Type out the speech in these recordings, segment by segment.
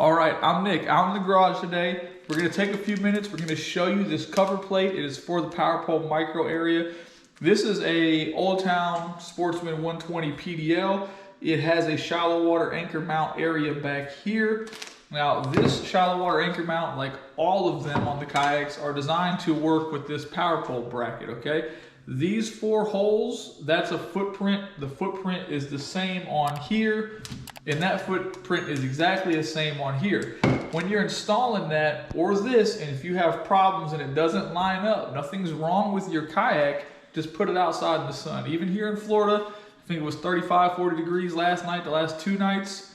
All right, I'm Nick, out in the garage today. We're gonna take a few minutes. We're gonna show you this cover plate. It is for the Power Pole micro area. This is a Old Town Sportsman 120 PDL. It has a shallow water anchor mount area back here. Now this shallow water anchor mount, like all of them on the kayaks, are designed to work with this power pole bracket, okay? These 4 holes, that's a footprint. The footprint is the same on here, and that footprint is exactly the same on here. When you're installing that or this, and if you have problems and it doesn't line up, nothing's wrong with your kayak, just put it outside in the sun. Even here in Florida, I think it was 35, 40 degrees last night, the last 2 nights.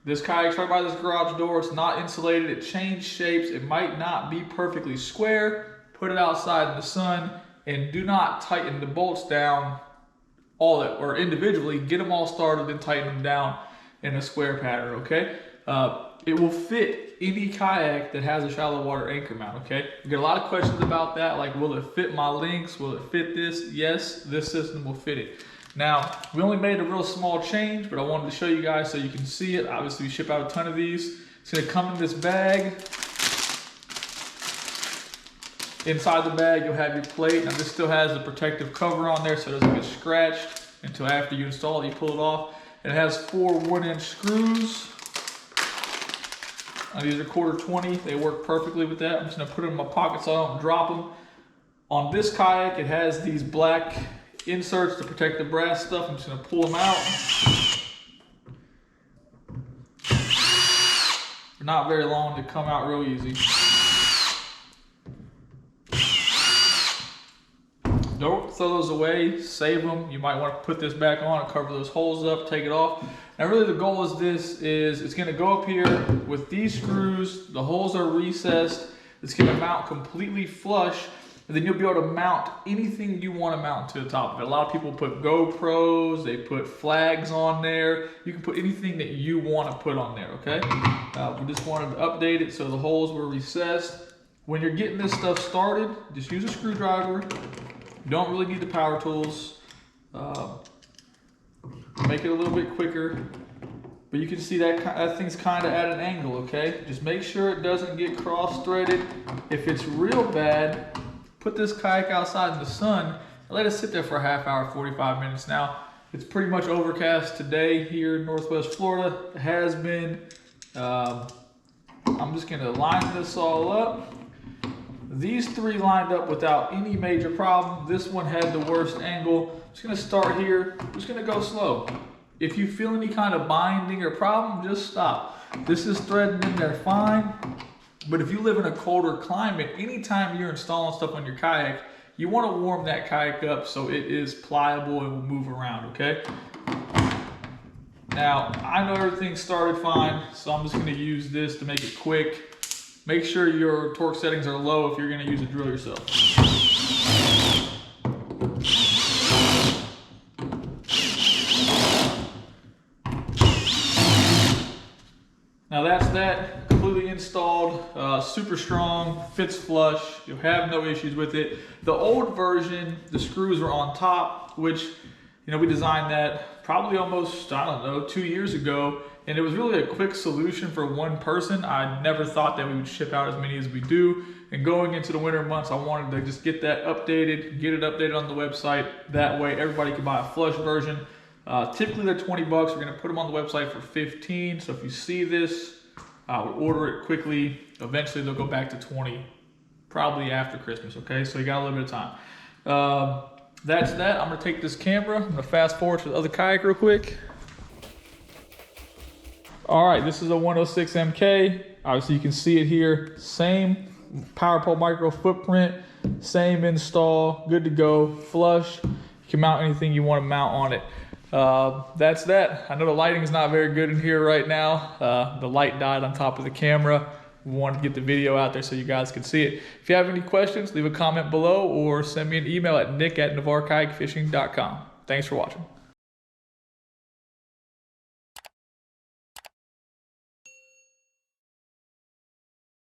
This kayak's right by this garage door. It's not insulated. It changed shapes. It might not be perfectly square. Put it outside in the sun, and do not tighten the bolts down or individually. Get them all started, then tighten them down in a square pattern, okay? It will fit any kayak that has a shallow water anchor mount, okay? We get a lot of questions about that, like will it fit my links? Will it fit this? Yes, this system will fit it. Now, we only made a real small change, but I wanted to show you guys so you can see it. Obviously, we ship out a ton of these. It's gonna come in this bag. Inside the bag, you'll have your plate. Now, this still has the protective cover on there so it doesn't get scratched until after you install it, you pull it off. It has 4 1-inch screws. Now, these are 1/4 20. They work perfectly with that. I'm just gonna put them in my pocket so I don't drop them. On this kayak, it has these black inserts to protect the brass stuff. I'm just gonna pull them out. They're not very long, they come out real easy. Don't throw those away, save them. You might want to put this back on and cover those holes up, take it off. Now really the goal is it's gonna go up here with these screws. The holes are recessed. It's gonna mount completely flush, and then you'll be able to mount anything you want to mount to the top of it. A lot of people put GoPros, they put flags on there. You can put anything that you want to put on there, okay? We just wanted to update it so the holes were recessed. When you're getting this stuff started, just use a screwdriver. You don't really need the power tools. Make it a little bit quicker. But you can see that thing's kind of at an angle, okay? Just make sure it doesn't get cross-threaded. If it's real bad, put this kayak outside in the sun and let it sit there for a half hour, 45 minutes. Now, it's pretty much overcast today here in Northwest Florida. It has been. I'm just gonna line this all up. These 3 lined up without any major problem. This one had the worst angle. I'm just gonna start here. I'm just gonna go slow. If you feel any kind of binding or problem, just stop. This is threading in there fine. But if you live in a colder climate, anytime you're installing stuff on your kayak, you want to warm that kayak up so it is pliable and will move around, okay? Now, I know everything started fine, so I'm just going to use this to make it quick. Make sure your torque settings are low if you're going to use a drill yourself. Now that's that, completely installed, super strong, fits flush. You'll have no issues with it. The old version, the screws were on top, which, you know, we designed that probably almost, I don't know, 2 years ago. And it was really a quick solution for one person. I never thought that we would ship out as many as we do. And going into the winter months, I wanted to just get that updated, get it updated on the website. That way everybody can buy a flush version. Typically they're 20 bucks. We're gonna put them on the website for 15. So if you see this, we'll order it quickly. Eventually they'll go back to 20, probably after Christmas, okay? So you got a little bit of time. That's that. I'm gonna take this camera. I'm gonna fast forward to the other kayak real quick. All right, this is a 106 MK. Obviously you can see it here. Same Power Pole micro footprint, same install, good to go, flush. You can mount anything you want to mount on it. That's that. I know the lighting is not very good in here right now. The light died on top of the camera. We wanted to get the video out there so you guys can see it. If you have any questions, leave a comment below or send me an email at nick@navarrekayakfishing.com. Thanks for watching.